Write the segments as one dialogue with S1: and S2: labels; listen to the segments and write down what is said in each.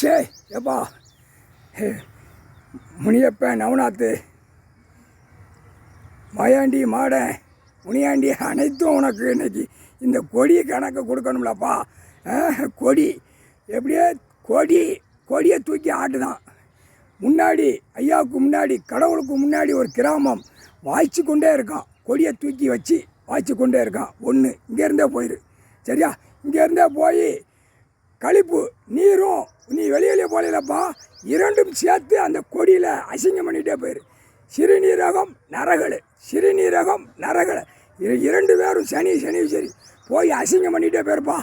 S1: சே எப்பா முனியப்பன் நவநாத்து மாயாண்டி மாடன் முனியாண்டி அனைத்தும் உனக்கு இன்னைக்கு இந்த கொடி கணக்கு கொடுக்கணும்லப்பா. கொடி எப்படியே கொடியை தூக்கி ஆட்டுதான். முன்னாடி ஐயாவுக்கு முன்னாடி கடவுளுக்கு முன்னாடி ஒரு கிராமம் வாய்ச்சி கொண்டே இருக்கான். கொடியை தூக்கி வச்சு வாய்ச்சி கொண்டே இருக்கான். ஒன்று இங்கேருந்தே போயிரு சரியா. இங்கேருந்தே போய் கழிப்பு நீரும் நீ வெளியிலே போகலப்பா, இரண்டும் சேர்த்து அந்த கொடியில் அசிங்கம் பண்ணிகிட்டே போயிரு. சிறுநீரகம் நரகலை, சிறுநீரகம் நரகலை இரண்டு பேரும் சனி சரி போய் அசிங்கம் பண்ணிகிட்டே போயிருப்பா.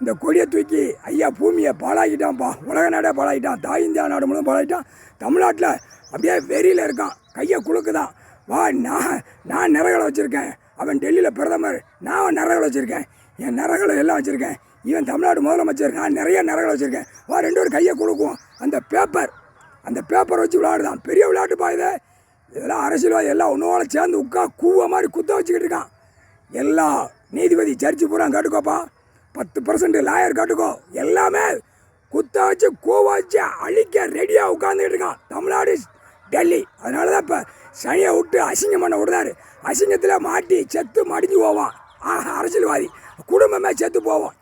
S1: இந்த கொடியை தூக்கி ஐயா பூமியை பாழாக்கிட்டான்ப்பா. உலக நாடே பாழாக்கிட்டான், தாய் இந்தியா நாடு முழுவதும் பாழாக்கிட்டான். தமிழ்நாட்டில் அப்படியே வெறியில் இருக்கான், கையை குலுக்குதான். வா நான் நரகலை வச்சுருக்கேன், அவன் டெல்லியில் பிரதமர், நான் நரகலை வச்சுருக்கேன், என் நரகலை எல்லாம் வச்சுருக்கேன், இவன் தமிழ்நாடு முதலமைச்சர், நான் நிறைய நரகலை வச்சுருக்கேன். வா ரெண்டு பேரும் கையை கொடுக்குவோம். அந்த பேப்பர் வச்சு விளையாடுதான். பெரிய விளையாட்டுப்பா இது. இதெல்லாம் அரசியல்வாதி எல்லாம் ஒன்றோட சேர்ந்து கூவ மாதிரி குத்த வச்சுக்கிட்டு இருக்கான். எல்லா நீதிபதி ஜட்ஜி பூரா கேட்டுக்கோப்பா, 10% லாயர் கேட்டுக்கோ, எல்லாமே குத்த வச்சு கூவ வச்சு அழிக்க ரெடியாக உட்காந்துக்கிட்டு இருக்கான் தமிழ்நாடு டெல்லி. அதனால தான் இப்போ சனியை விட்டு அசிங்கம் பண்ண விடுறாரு. அசிங்கத்தில் மாட்டி செத்து மடிஞ்சு போவான் அரசியல்வாதி, குடும்பமே செத்து போவான்.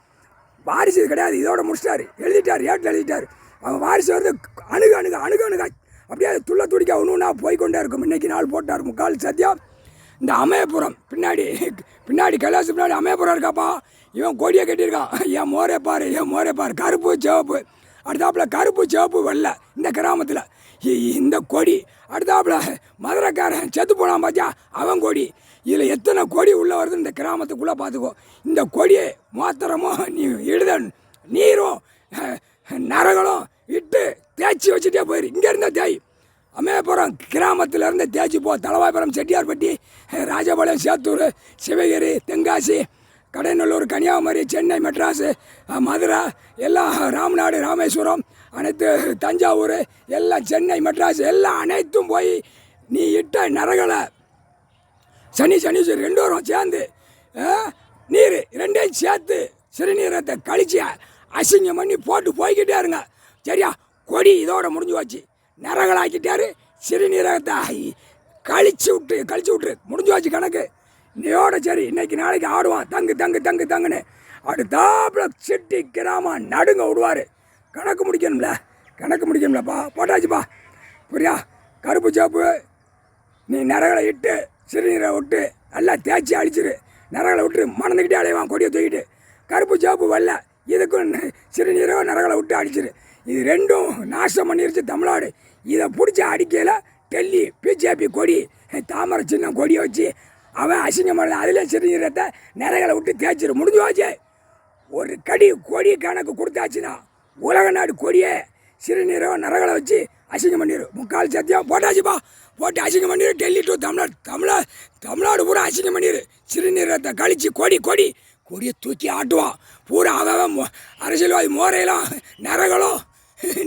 S1: வாரிசு கிடையாது, இதோட முடிச்சிட்டாரு, எழுதிட்டார், ஏட்டில் எழுதிட்டார். அவன் வாரிசு வந்து அணுக அப்படியே துள்ள துடிக்க ஒன்றுனா போய்கொண்டே இருக்கும். இன்றைக்கி நாள் போட்டார் முக்கால் சத்தியம். இந்த அமயபுரம் பின்னாடி கைலாசம் பின்னாடி அமயபுரம் இருக்காப்பா. இவன் கொடியை கட்டியிருக்கான். என் மோரே பாரு கருப்பு சிவப்பு, அடுத்தாப்புல கருப்பு சிவப்பு வெள்ளை. இந்த கிராமத்தில் இந்த கொடி, அடுத்தாப்புல மதுரைக்காரன் செத்து போனான் பாத்தியா, அவன் கொடி. இதில் எத்தனை கொடி உள்ளே வருது இந்த கிராமத்துக்குள்ளே பார்த்துக்கோ. இந்த கொடியை மாத்திரமும் நீ இடுதல் நீரும் நரகளும் இட்டு தேய்ச்சி வச்சுட்டே போயிரு. இங்கேருந்தே தேய், அமயபுரம் கிராமத்தில் இருந்து தேய்ச்சி போ. தலவாய்புரம், செட்டியார்பட்டி, ராஜபாளையம், சேத்தூர், சிவகிரி, தென்காசி, கடைநல்லூர், கன்னியாகுமரி, சென்னை, மெட்ராஸு, மதுரை, எல்லாம் ராமநாடு, ராமேஸ்வரம், அனைத்து தஞ்சாவூர், எல்லாம் சென்னை, மெட்ராஸ் எல்லாம் அனைத்தும் போய் நீ இட்ட நரகளை சனீஸ்வரர் ரெண்டு வரும் சேர்ந்து நீர் ரெண்டையும் சேர்த்து சிறுநீரத்தை கழிச்சு அசிங்கம் பண்ணி போட்டு போய்கிட்டே இருங்க சரியா. கொடி இதோட முடிஞ்சு வச்சு நரகலாக்கிட்டாரு. சிறுநீரகத்தை கழிச்சு விட்டு முடிஞ்சு வச்சு கணக்கு நீயோட. சரி இன்னைக்கு நாளைக்கு ஆடுவான் தங்குன்னு. அடுத்தாப்புல சிட்டி கிராமம் நடுங்க விடுவார். கணக்கு முடிக்கணும்லப்பா. போட்டாச்சுப்பா புரியா. கருப்பு சாப்பு நீ நரகளை இட்டு சிறுநீரை விட்டு நல்லா தேய்ச்சி அழிச்சிரு. நரகளை விட்டு மணந்துக்கிட்டே அலைவான் கொடியை தூக்கிட்டு. கருப்பு சாப்பு வரல, இதுக்கும் சிறுநீரை நரகளை விட்டு அடிச்சிரு. இது ரெண்டும் நாசம் பண்ணிருச்சு தமிழ்நாடு. இதை பிடிச்சி அடிக்கையில் டெல்லி பிஜேபி கொடி, தாமரை சின்ன கொடியை வச்சு அவன் அசிங்கம் பண்ணல. அதில் சிறுநீரத்தை நரகளை விட்டு தேய்ச்சிரு. முடிஞ்சு வாச்சு. ஒரு கொடி கணக்கு கொடுத்தாச்சுன்னா உலக நாடு கொடியை சிறுநீரை நரகளை வச்சு அசிங்கம் பண்ணிடு. முக்கால் சத்தியம் போட்டாச்சுப்பா. போட்டு அசிங்கம் பண்ணிடு. டெல்லி டு தமிழ்நாடு பூரா அசிங்கம் பண்ணிடு. சிறுநீரத்தை கழிச்சு கொடியை தூக்கி ஆட்டுவான். பூரா அவன் அரசியல்வாதி மோரையெல்லாம் நரகளும்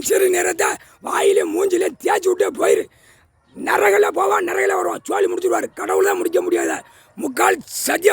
S1: சிறுநீரத்தை வாயிலே மூஞ்சிலே தேய்ச்சி விட்டே போயிரு. நரகளை போவான், நரகளை வருவான், சோழி முடிச்சுடுவார். கடவுள் தான் முடிக்க முடியாத முக்கால் சத்தியம்.